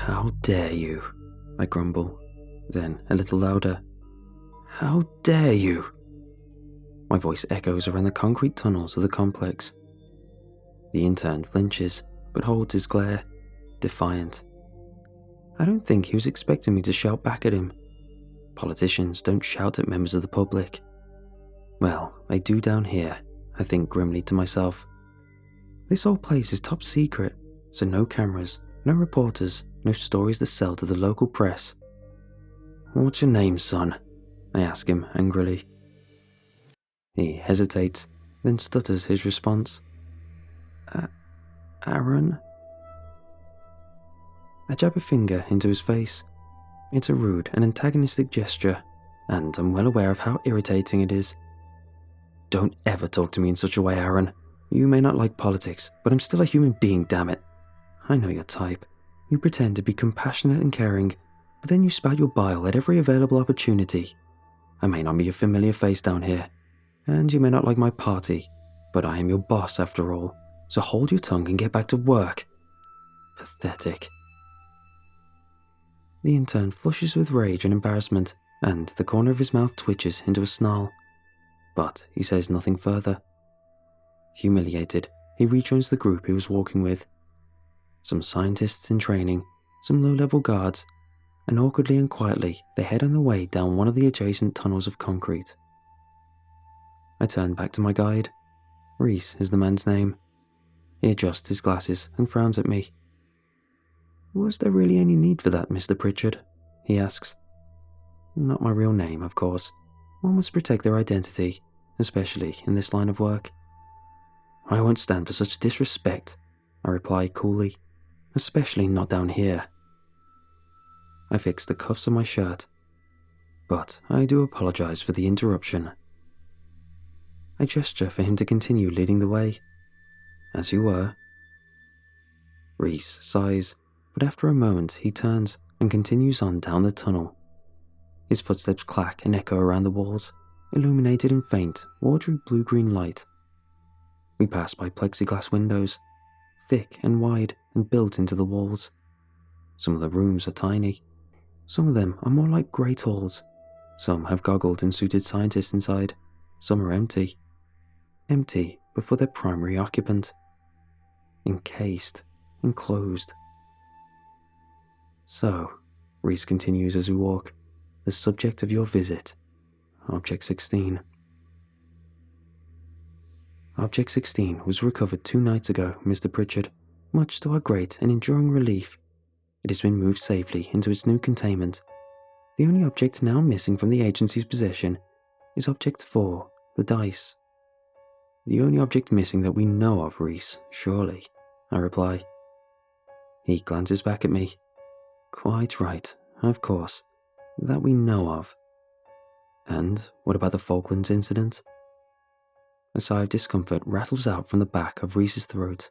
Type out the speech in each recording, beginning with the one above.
How dare you? I grumble. Then, a little louder. How dare you? My voice echoes around the concrete tunnels of the complex. The intern flinches, but holds his glare, defiant. I don't think he was expecting me to shout back at him. Politicians don't shout at members of the public. Well, they do down here, I think grimly to myself. This whole place is top secret, so no cameras, no reporters, no stories to sell to the local press. What's your name, son? I ask him angrily. He hesitates, then stutters his response. Aaron? I jab a finger into his face. It's a rude and antagonistic gesture, and I'm well aware of how irritating it is. Don't ever talk to me in such a way, Aaron. You may not like politics, but I'm still a human being, damn it. I know your type. You pretend to be compassionate and caring, but then you spout your bile at every available opportunity. I may not be a familiar face down here, and you may not like my party, but I am your boss after all, so hold your tongue and get back to work. Pathetic. The intern flushes with rage and embarrassment, and the corner of his mouth twitches into a snarl. But he says nothing further. Humiliated, he rejoins the group he was walking with. Some scientists in training, some low-level guards, and awkwardly and quietly they head on their way down one of the adjacent tunnels of concrete. I turn back to my guide. Reese is the man's name. He adjusts his glasses and frowns at me. Was there really any need for that, Mr. Pritchard? He asks. Not my real name, of course. One must protect their identity, especially in this line of work. I won't stand for such disrespect, I reply coolly, especially not down here. I fix the cuffs of my shirt, but I do apologize for the interruption. I gesture for him to continue leading the way. As you were. Reese sighs, but after a moment he turns and continues on down the tunnel. His footsteps clack and echo around the walls, illuminated in faint, watery blue-green light. We pass by plexiglass windows, thick and wide and built into the walls. Some of the rooms are tiny. Some of them are more like great halls. Some have goggled and suited scientists inside. Some are empty. Empty but for their primary occupant. Encased, enclosed. So, Reese continues as we walk, the subject of your visit, Object 16. Object 16 was recovered 2 nights ago, Mr. Pritchard, much to our great and enduring relief. It has been moved safely into its new containment. The only object now missing from the agency's possession is Object 4, the dice. The only object missing that we know of, Reese, surely, I reply. He glances back at me. Quite right, of course, that we know of. And what about the Falklands incident? A sigh of discomfort rattles out from the back of Reese's throat.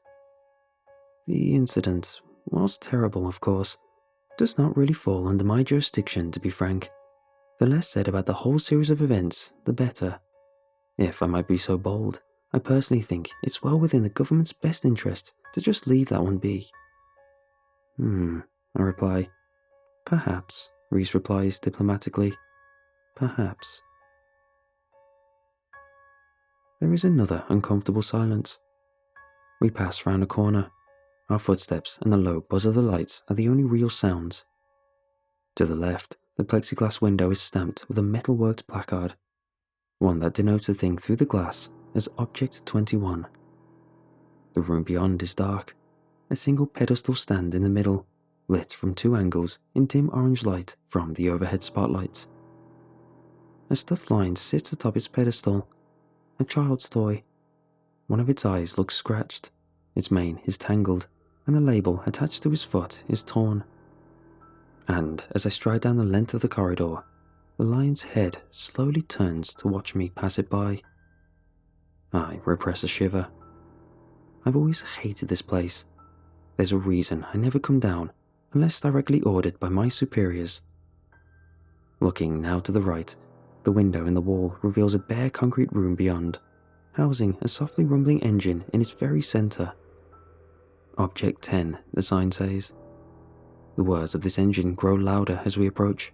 The incident, whilst terrible of course, does not really fall under my jurisdiction, to be frank. The less said about the whole series of events, the better. If I might be so bold, I personally think it's well within the government's best interest to just leave that one be. I reply. Perhaps, Reese replies diplomatically. Perhaps. There is another uncomfortable silence. We pass round a corner. Our footsteps and the low buzz of the lights are the only real sounds. To the left, the plexiglass window is stamped with a metal-worked placard, one that denotes the thing through the glass as Object 21. The room beyond is dark, a single pedestal stand in the middle, lit from 2 angles in dim orange light from the overhead spotlights. A stuffed lion sits atop its pedestal, a child's toy. One of its eyes looks scratched, its mane is tangled, and the label attached to his foot is torn. And as I stride down the length of the corridor, the lion's head slowly turns to watch me pass it by. I repress a shiver. I've always hated this place. There's a reason I never come down unless directly ordered by my superiors. Looking now to the right, the window in the wall reveals a bare concrete room beyond, housing a softly rumbling engine in its very center. Object 10, the sign says. The whirs of this engine grow louder as we approach,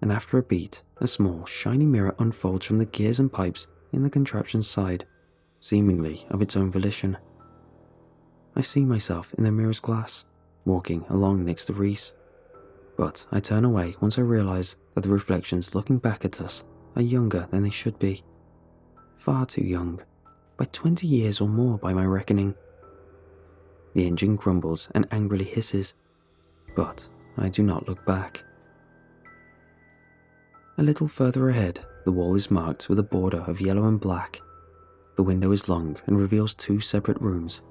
and after a beat, a small, shiny mirror unfolds from the gears and pipes in the contraption's side, seemingly of its own volition. I see myself in the mirror's glass, walking along next to Reese, but I turn away once I realise that the reflections looking back at us are younger than they should be. Far too young, by 20 years or more by my reckoning. The engine grumbles and angrily hisses, but I do not look back. A little further ahead, the wall is marked with a border of yellow and black. The window is long and reveals 2 separate rooms.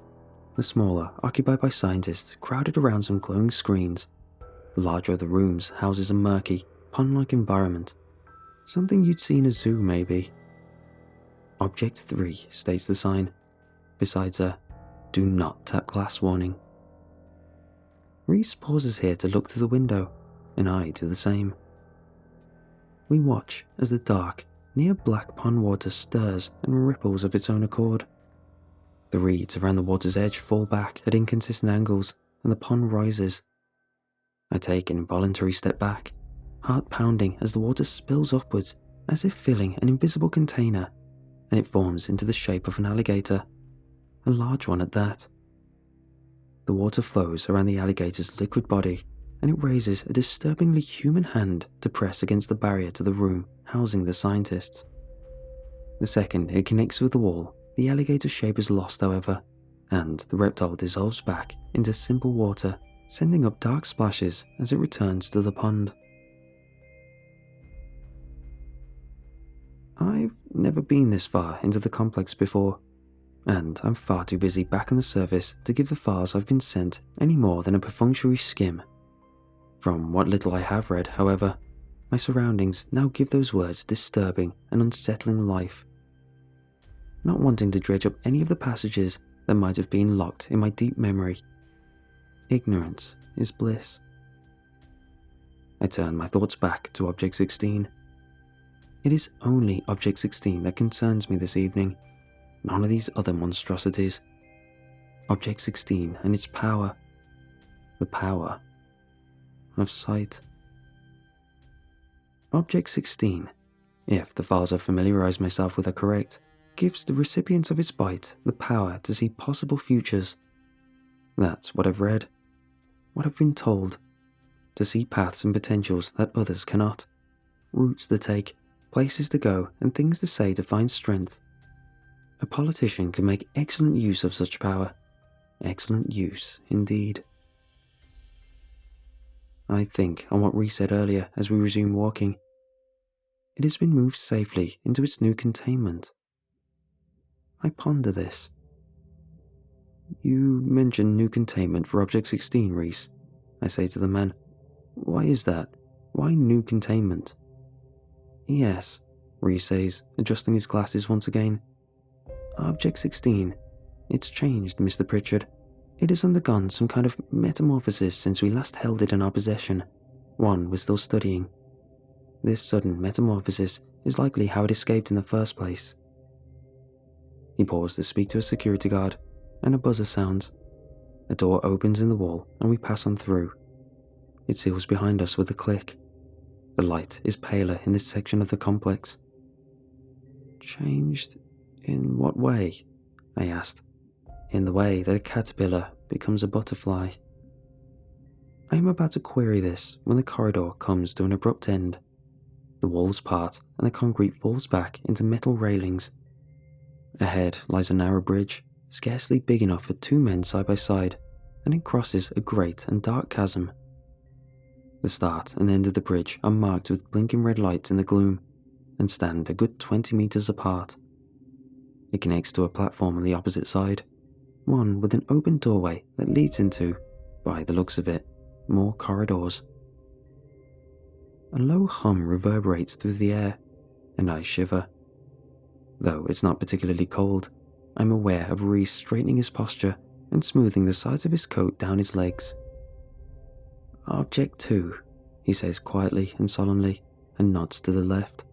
The smaller, occupied by scientists crowded around some glowing screens. The larger of the rooms houses a murky, pond-like environment. Something you'd see in a zoo, maybe. Object 3 states the sign, besides a "Do not tap glass" warning. Reese pauses here to look through the window, and I do the same. We watch as the dark, near black pond water stirs and ripples of its own accord. The reeds around the water's edge fall back at inconsistent angles, and the pond rises. I take an involuntary step back, heart pounding as the water spills upwards as if filling an invisible container, and it forms into the shape of an alligator, a large one at that. The water flows around the alligator's liquid body, and it raises a disturbingly human hand to press against the barrier to the room housing the scientists. The second it connects with the wall, the alligator's shape is lost, however, and the reptile dissolves back into simple water, sending up dark splashes as it returns to the pond. I've never been this far into the complex before, and I'm far too busy back on the surface to give the files I've been sent any more than a perfunctory skim. From what little I have read, however, my surroundings now give those words disturbing and unsettling life. Not wanting to dredge up any of the passages that might have been locked in my deep memory. Ignorance is bliss. I turn my thoughts back to Object 16. It is only Object 16 that concerns me this evening, none of these other monstrosities. Object 16 and its power. The power of sight. Object 16, if the files I've familiarized myself with are correct, gives the recipients of its bite the power to see possible futures. That's what I've read, what I've been told, to see paths and potentials that others cannot, routes to take, places to go, and things to say to find strength. A politician can make excellent use of such power. Excellent use, indeed. I think on what Reese said earlier as we resume walking. It has been moved safely into its new containment. I ponder this. You mentioned new containment for Object 16, Reese, I say to the man. Why is that? Why new containment? Yes, Reese says, adjusting his glasses once again. Object 16. It's changed, Mr. Pritchard. It has undergone some kind of metamorphosis since we last held it in our possession, one we're still studying. This sudden metamorphosis is likely how it escaped in the first place. He paused to speak to a security guard, and a buzzer sounds. A door opens in the wall and we pass on through. It seals behind us with a click. The light is paler in this section of the complex. Changed in what way? I asked. In the way that a caterpillar becomes a butterfly. I am about to query this when the corridor comes to an abrupt end. The walls part and the concrete falls back into metal railings. Ahead lies a narrow bridge, scarcely big enough for 2 men side by side, and it crosses a great and dark chasm. The start and end of the bridge are marked with blinking red lights in the gloom, and stand a good 20 meters apart. It connects to a platform on the opposite side, one with an open doorway that leads into, by the looks of it, more corridors. A low hum reverberates through the air, and I shiver. Though it's not particularly cold, I'm aware of Reese straightening his posture and smoothing the sides of his coat down his legs. Object 2, he says quietly and solemnly, and nods to the left.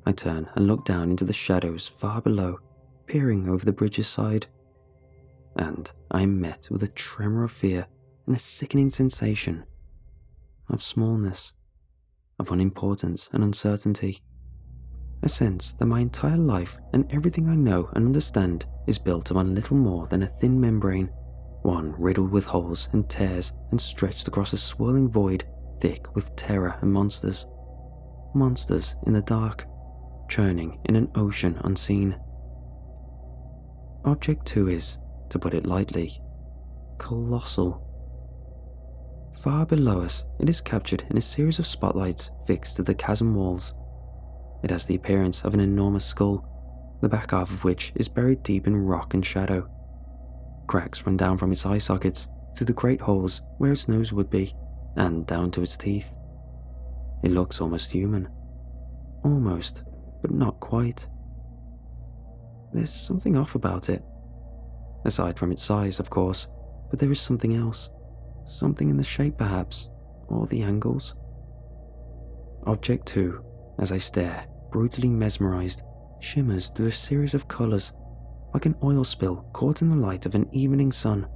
I turn and look down into the shadows far below, peering over the bridge's side. And I am met with a tremor of fear and a sickening sensation of smallness, of unimportance and uncertainty. A sense that my entire life and everything I know and understand is built upon little more than a thin membrane, one riddled with holes and tears and stretched across a swirling void thick with terror and monsters. Monsters in the dark, churning in an ocean unseen. Object 2 is, to put it lightly, colossal. Far below us, it is captured in a series of spotlights fixed to the chasm walls. It has the appearance of an enormous skull, the back half of which is buried deep in rock and shadow. Cracks run down from its eye sockets through the great holes where its nose would be, and down to its teeth. It looks almost human. Almost, but not quite. There's something off about it. Aside from its size, of course, but there is something else. Something in the shape, perhaps, or the angles. Object 2, as I stare, brutally mesmerized, shimmers through a series of colors, like an oil spill caught in the light of an evening sun,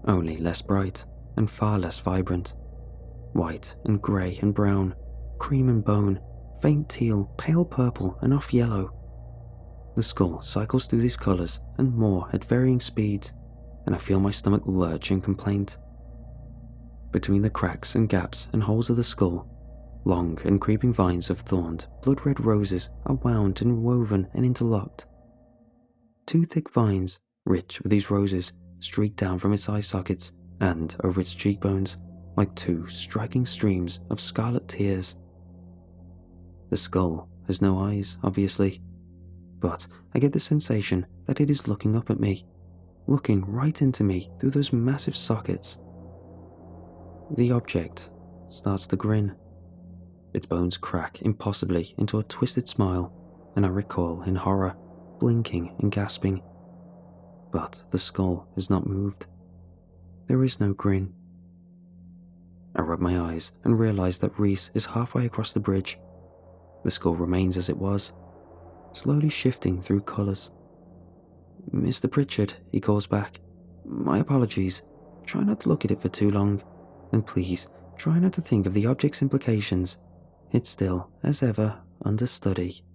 only less bright and far less vibrant. White and grey and brown, cream and bone, faint teal, pale purple and off yellow. The skull cycles through these colors and more at varying speeds, and I feel my stomach lurch in complaint. Between the cracks and gaps and holes of the skull, long and creeping vines of thorned, blood-red roses are wound and woven and interlocked. 2 thick vines, rich with these roses, streak down from its eye sockets and over its cheekbones like 2 striking streams of scarlet tears. The skull has no eyes, obviously, but I get the sensation that it is looking up at me, looking right into me through those massive sockets. The object starts to grin. Its bones crack impossibly into a twisted smile, and I recoil in horror, blinking and gasping. But the skull is not moved. There is no grin. I rub my eyes and realize that Reese is halfway across the bridge. The skull remains as it was, slowly shifting through colors. "Mr. Pritchard," he calls back. "My apologies. Try not to look at it for too long. And please, try not to think of the object's implications. It's still, as ever, under study."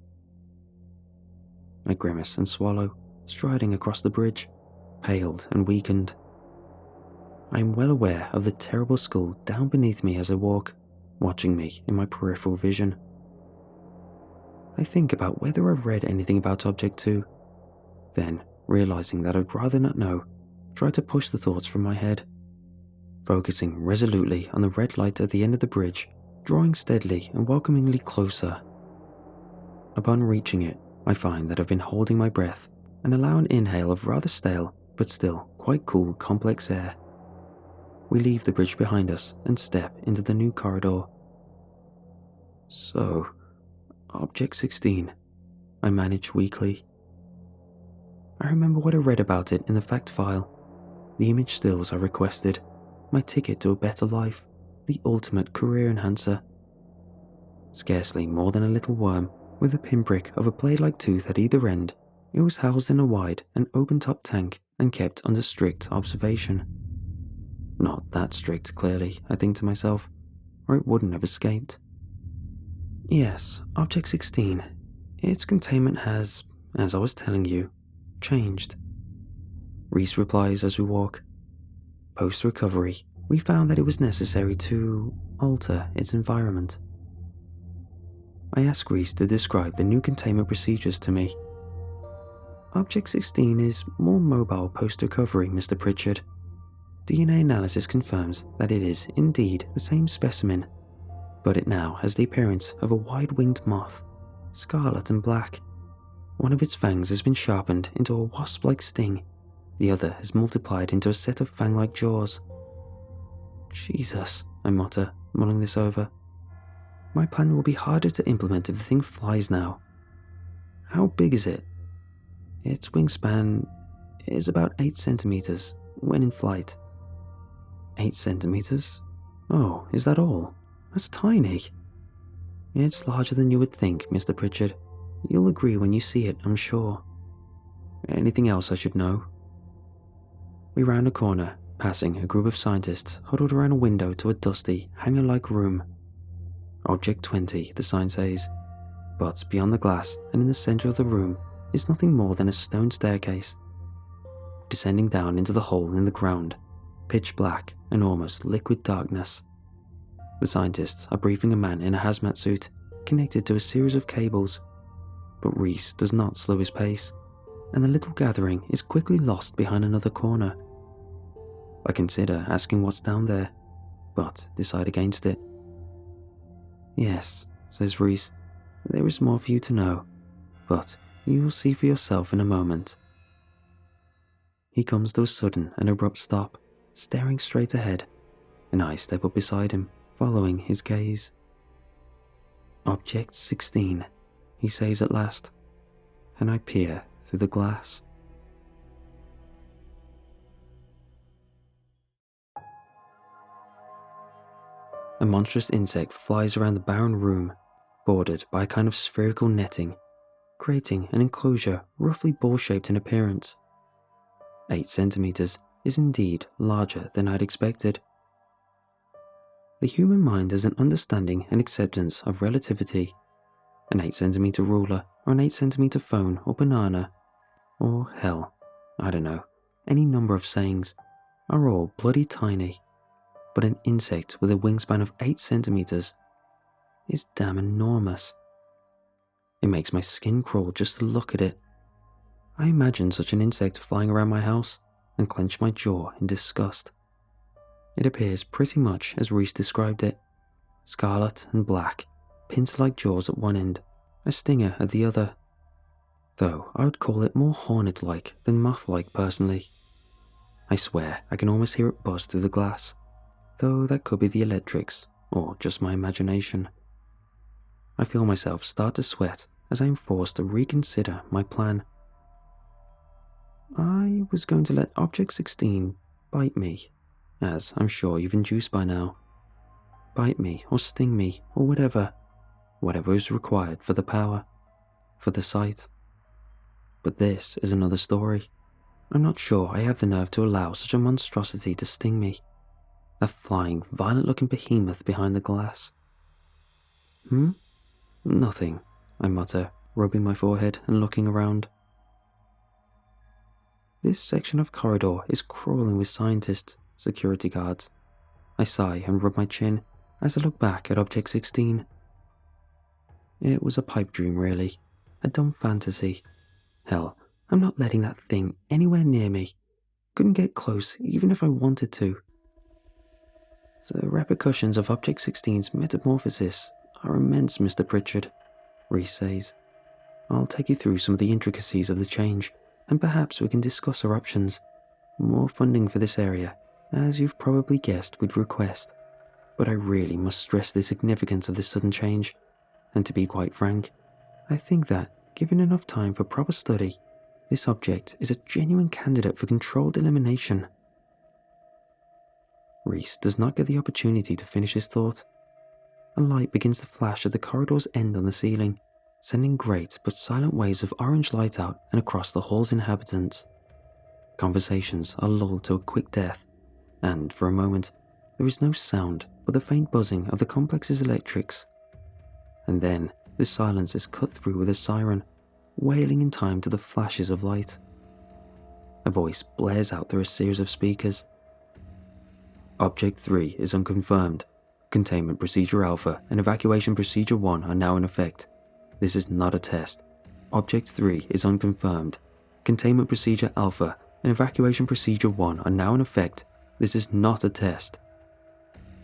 I grimace and swallow, striding across the bridge, paled and weakened. I am well aware of the terrible skull down beneath me as I walk, watching me in my peripheral vision. I think about whether I've read anything about Object 2. Then, realizing that I'd rather not know, try to push the thoughts from my head. Focusing resolutely on the red light at the end of the bridge, drawing steadily and welcomingly closer. Upon reaching it, I find that I've been holding my breath and allow an inhale of rather stale, but still quite cool, complex air. We leave the bridge behind us and step into the new corridor. So, Object 16, I manage weakly. I remember what I read about it in the fact file. The image stills I requested, my ticket to a better life, the ultimate career enhancer. Scarcely more than a little worm, with a pinprick of a blade-like tooth at either end, it was housed in a wide and open-top tank and kept under strict observation. Not that strict, clearly, I think to myself, or it wouldn't have escaped. Yes, Object 16. Its containment has, as I was telling you, changed. Reese replies as we walk. Post-recovery, we found that it was necessary to alter its environment. I ask Reese to describe the new containment procedures to me. Object 16 is more mobile post-recovery, Mr. Pritchard. DNA analysis confirms that it is indeed the same specimen, but it now has the appearance of a wide-winged moth, scarlet and black. One of its fangs has been sharpened into a wasp-like sting. The other has multiplied into a set of fang-like jaws. Jesus, I mutter, mulling this over. My plan will be harder to implement if the thing flies now. How big is it? Its wingspan is about 8 centimeters when in flight. 8 centimeters? Oh, is that all? That's tiny. It's larger than you would think, Mr. Pritchard. You'll agree when you see it, I'm sure. Anything else I should know? We round a corner, passing a group of scientists huddled around a window to a dusty, hangar-like room. Object 20, the sign says, but beyond the glass and in the center of the room is nothing more than a stone staircase. Descending down into the hole in the ground, pitch black and almost liquid darkness. The scientists are briefing a man in a hazmat suit connected to a series of cables, but Reese does not slow his pace, and the little gathering is quickly lost behind another corner. I consider asking what's down there, but decide against it. "Yes," says Reese, "there is more for you to know, but you will see for yourself in a moment." He comes to a sudden and abrupt stop, staring straight ahead, and I step up beside him, following his gaze. "Object 16, he says at last, and I peer through the glass. A monstrous insect flies around the barren room, bordered by a kind of spherical netting, creating an enclosure roughly ball-shaped in appearance. 8 centimeters is indeed larger than I'd expected. The human mind has an understanding and acceptance of relativity. An 8-centimeter ruler, or an 8-centimeter phone or banana, or hell, I don't know, any number of sayings, are all bloody tiny. But an insect with a wingspan of 8 centimeters is damn enormous. It makes my skin crawl just to look at it. I imagine such an insect flying around my house and clench my jaw in disgust. It appears pretty much as Reese described it, scarlet and black, pincer-like jaws at one end, a stinger at the other. Though I would call it more hornet-like than moth-like personally. I swear I can almost hear it buzz through the glass, though that could be the electrics, or just my imagination. I feel myself start to sweat as I am forced to reconsider my plan. I was going to let Object 16 bite me, as I'm sure you've induced by now. Bite me, or sting me, or whatever is required for the power, for the sight. But this is another story. I'm not sure I have the nerve to allow such a monstrosity to sting me. That flying, violent-looking behemoth behind the glass. Nothing, I mutter, rubbing my forehead and looking around. This section of corridor is crawling with scientists, security guards. I sigh and rub my chin as I look back at Object 16. It was a pipe dream, really. A dumb fantasy. Hell, I'm not letting that thing anywhere near me. Couldn't get close even if I wanted to. The repercussions of Object 16's metamorphosis are immense, Mr. Pritchard, Reese says. I'll take you through some of the intricacies of the change, and perhaps we can discuss our options. More funding for this area, as you've probably guessed, we'd request. But I really must stress the significance of this sudden change, and to be quite frank, I think that, given enough time for proper study, this object is a genuine candidate for controlled elimination. Reese does not get the opportunity to finish his thought. A light begins to flash at the corridor's end on the ceiling, sending great but silent waves of orange light out and across the hall's inhabitants. Conversations are lulled to a quick death, and for a moment, there is no sound but the faint buzzing of the complex's electrics. And then, the silence is cut through with a siren, wailing in time to the flashes of light. A voice blares out through a series of speakers. Object 3 is unconfirmed. Containment Procedure Alpha and Evacuation Procedure 1 are now in effect. This is not a test. Object 3 is unconfirmed. Containment Procedure Alpha and Evacuation Procedure 1 are now in effect. This is not a test.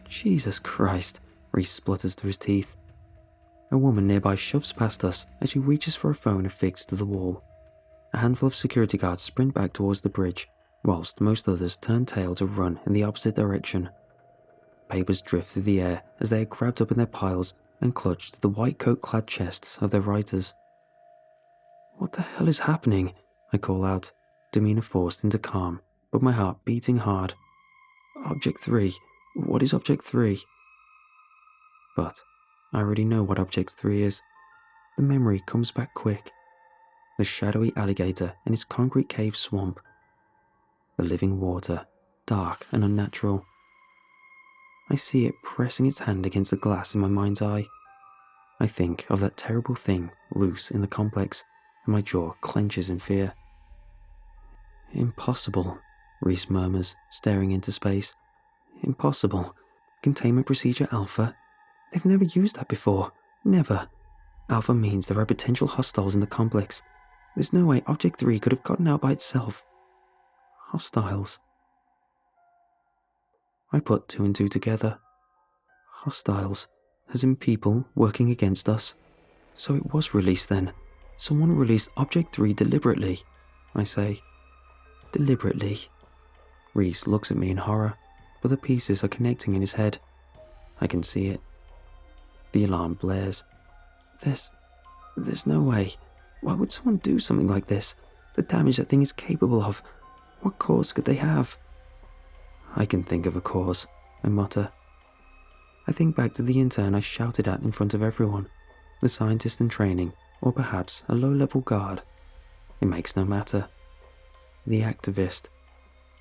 Jesus Christ, Reese splutters through his teeth. A woman nearby shoves past us as she reaches for a phone affixed to the wall. A handful of security guards sprint back towards the bridge, whilst most others turn tail to run in the opposite direction. Papers drift through the air as they are grabbed up in their piles and clutched to the white coat-clad chests of their writers. What the hell is happening? I call out, demeanor forced into calm, but my heart beating hard. Object 3. What is Object 3? But I already know what Object 3 is. The memory comes back quick. The shadowy alligator in its concrete cave swamp. The living water, dark and unnatural. I see it pressing its hand against the glass in my mind's eye. I think of that terrible thing loose in the complex, and my jaw clenches in fear. Impossible, Reese murmurs, staring into space. Impossible. Containment Procedure Alpha? They've never used that before. Never. Alpha means there are potential hostiles in the complex. There's no way Object 3 could have gotten out by itself. Hostiles. I put two and two together. Hostiles, as in people working against us. So it was released then. Someone released Object 3 deliberately, I say. Deliberately. Reese looks at me in horror, but the pieces are connecting in his head. I can see it. The alarm blares. There's no way. Why would someone do something like this? The damage that thing is capable of. What cause could they have? I can think of a cause, I mutter. I think back to the intern I shouted at in front of everyone, the scientist in training, or perhaps a low-level guard. It makes no matter. The activist.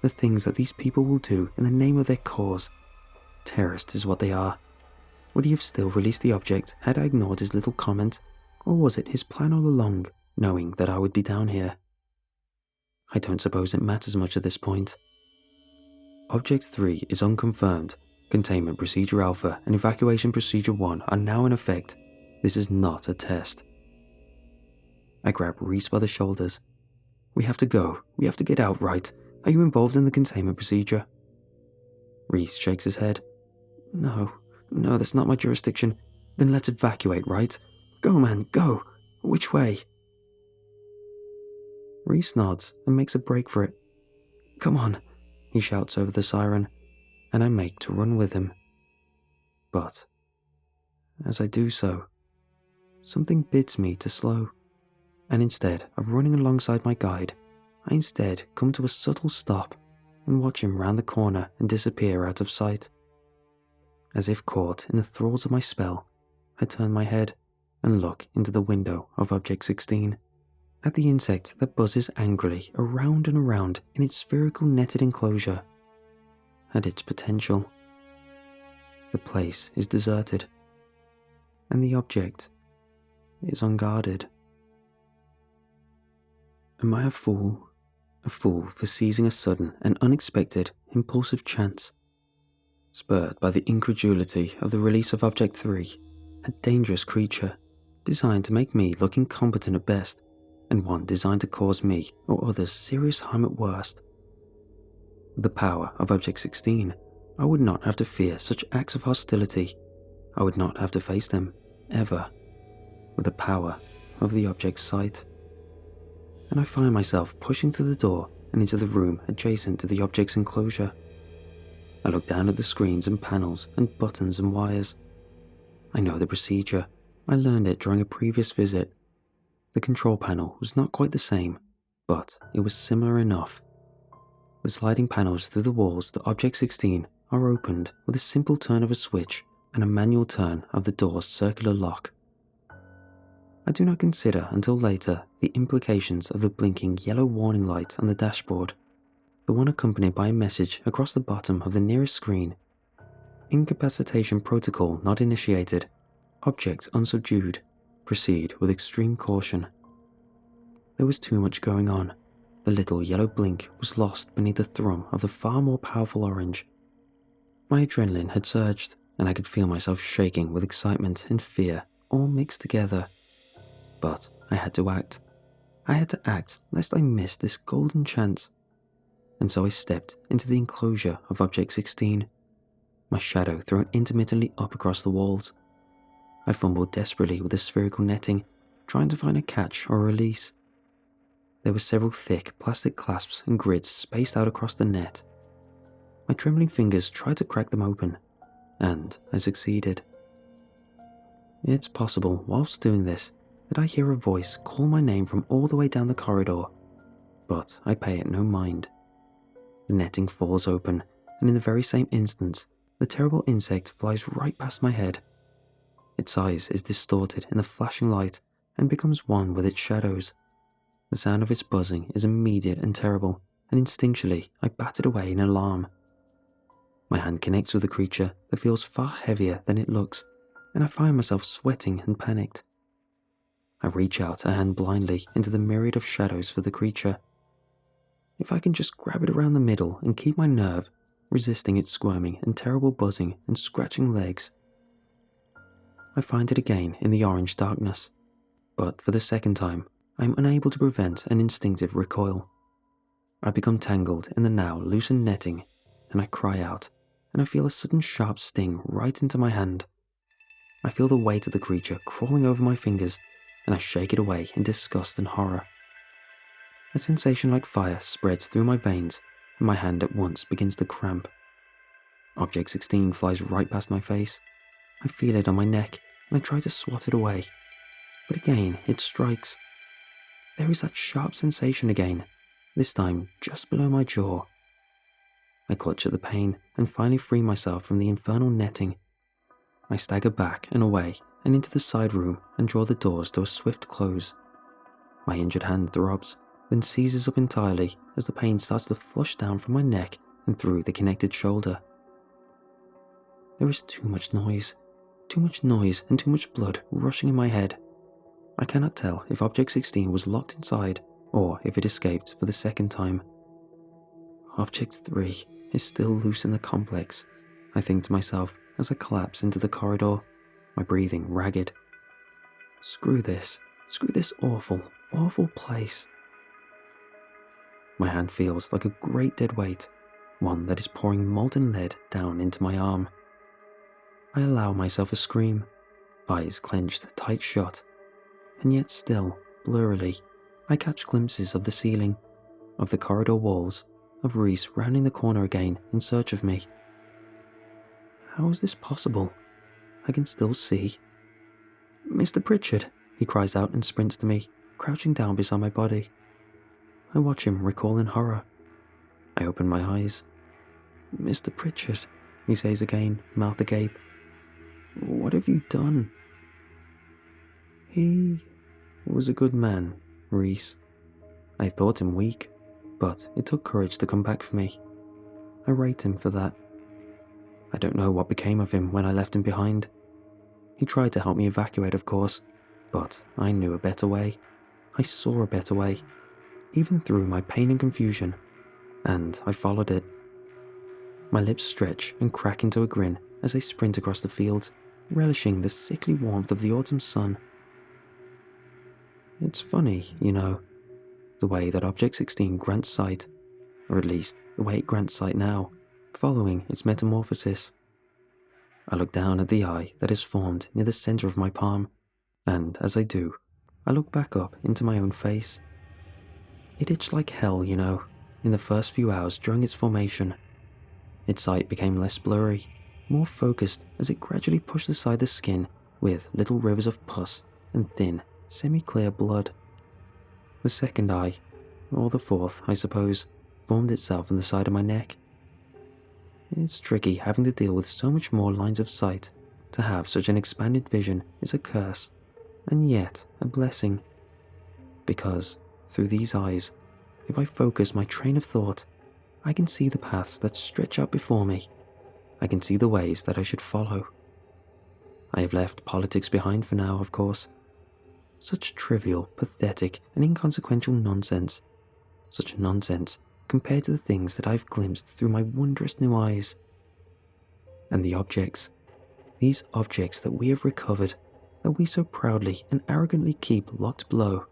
The things that these people will do in the name of their cause. Terrorist is what they are. Would he have still released the object had I ignored his little comment, or was it his plan all along, knowing that I would be down here? I don't suppose it matters much at this point. Object 3 is unconfirmed. Containment Procedure Alpha and Evacuation Procedure 1 are now in effect. This is not a test. I grab Reese by the shoulders. We have to go. We have to get out, right? Are you involved in the containment procedure? Reese shakes his head. No, that's not my jurisdiction. Then let's evacuate, right? Go, man, go. Which way? Reese nods and makes a break for it. Come on, he shouts over the siren, and I make to run with him. But, as I do so, something bids me to slow, and instead of running alongside my guide, I instead come to a subtle stop and watch him round the corner and disappear out of sight. As if caught in the thralls of my spell, I turn my head and look into the window of Object 16, at the insect that buzzes angrily around and around in its spherical netted enclosure, at its potential. The place is deserted, and the object is unguarded. Am I a fool? A fool for seizing a sudden and unexpected, impulsive chance? Spurred by the incredulity of the release of Object 3, a dangerous creature, designed to make me look incompetent at best, and one designed to cause me or others serious harm at worst. With the power of Object 16, I would not have to fear such acts of hostility. I would not have to face them, ever, with the power of the object's sight. And I find myself pushing through the door and into the room adjacent to the object's enclosure. I look down at the screens and panels and buttons and wires. I know the procedure. I learned it during a previous visit. The control panel was not quite the same, but it was similar enough. The sliding panels through the walls to Object 16 are opened with a simple turn of a switch and a manual turn of the door's circular lock. I do not consider until later the implications of the blinking yellow warning light on the dashboard, the one accompanied by a message across the bottom of the nearest screen. Incapacitation protocol not initiated. Object unsubdued. Proceed with extreme caution. There was too much going on. The little yellow blink was lost beneath the thrum of the far more powerful orange. My adrenaline had surged, and I could feel myself shaking with excitement and fear, all mixed together. But I had to act. I had to act lest I miss this golden chance. And so I stepped into the enclosure of Object 16, my shadow thrown intermittently up across the walls. I fumbled desperately with the spherical netting, trying to find a catch or release. There were several thick plastic clasps and grids spaced out across the net. My trembling fingers tried to crack them open, and I succeeded. It's possible, whilst doing this, that I hear a voice call my name from all the way down the corridor, but I pay it no mind. The netting falls open, and in the very same instant, the terrible insect flies right past my head. Its eyes is distorted in the flashing light and becomes one with its shadows. The sound of its buzzing is immediate and terrible, and instinctually I batted away in alarm. My hand connects with a creature that feels far heavier than it looks, and I find myself sweating and panicked. I reach out a hand blindly into the myriad of shadows for the creature. If I can just grab it around the middle and keep my nerve, resisting its squirming and terrible buzzing and scratching legs. I find it again in the orange darkness, but for the second time, I am unable to prevent an instinctive recoil. I become tangled in the now loosened netting, and I cry out, and I feel a sudden sharp sting right into my hand. I feel the weight of the creature crawling over my fingers, and I shake it away in disgust and horror. A sensation like fire spreads through my veins, and my hand at once begins to cramp. Object 16 flies right past my face. I feel it on my neck, and I try to swat it away. But again, it strikes. There is that sharp sensation again, this time just below my jaw. I clutch at the pain and finally free myself from the infernal netting. I stagger back and away and into the side room and draw the doors to a swift close. My injured hand throbs, then seizes up entirely as the pain starts to flush down from my neck and through the connected shoulder. There is too much noise and too much blood rushing in my head. I cannot tell if Object 16 was locked inside or if it escaped for the second time. Object 3 is still loose in the complex, I think to myself as I collapse into the corridor, my breathing ragged. Screw this awful, awful place. My hand feels like a great dead weight, one that is pouring molten lead down into my arm. I allow myself a scream, eyes clenched tight shut, and yet still, blurrily, I catch glimpses of the ceiling, of the corridor walls, of Reese rounding the corner again in search of me. How is this possible? I can still see. "Mr. Pritchard," he cries out and sprints to me, crouching down beside my body. I watch him recoil in horror. I open my eyes. "Mr. Pritchard," he says again, mouth agape. "What have you done?" He was a good man, Reese. I thought him weak, but it took courage to come back for me. I rate him for that. I don't know what became of him when I left him behind. He tried to help me evacuate, of course, but I knew a better way. I saw a better way, even through my pain and confusion, and I followed it. My lips stretch and crack into a grin as I sprint across the fields, relishing the sickly warmth of the autumn sun. It's funny, you know, the way that Object 16 grants sight, or at least the way it grants sight now, following its metamorphosis. I look down at the eye that is formed near the center of my palm, and as I do, I look back up into my own face. It itched like hell, you know, in the first few hours during its formation. Its sight became less blurry, more focused as it gradually pushed aside the skin with little rivers of pus and thin, semi-clear blood. The second eye, or the fourth, I suppose, formed itself on the side of my neck. It's tricky having to deal with so much more lines of sight. To have such an expanded vision is a curse, and yet a blessing. Because, through these eyes, if I focus my train of thought, I can see the paths that stretch out before me. I can see the ways that I should follow. I have left politics behind for now, of course. Such trivial, pathetic, and inconsequential nonsense. Such nonsense compared to the things that I've glimpsed through my wondrous new eyes. And the objects, these objects that we have recovered, that we so proudly and arrogantly keep locked below,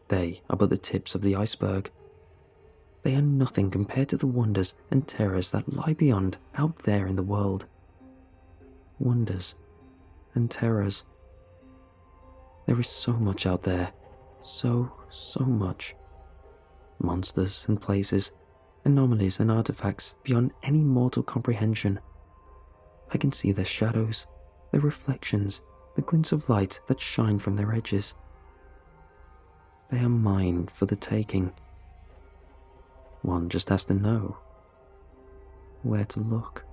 they are but the tips of the iceberg. They are nothing compared to the wonders and terrors that lie beyond, out there in the world. Wonders and terrors. There is so much out there, so much. Monsters and places, anomalies and artifacts beyond any mortal comprehension. I can see their shadows, their reflections, the glints of light that shine from their edges. They are mine for the taking. One just has to know where to look.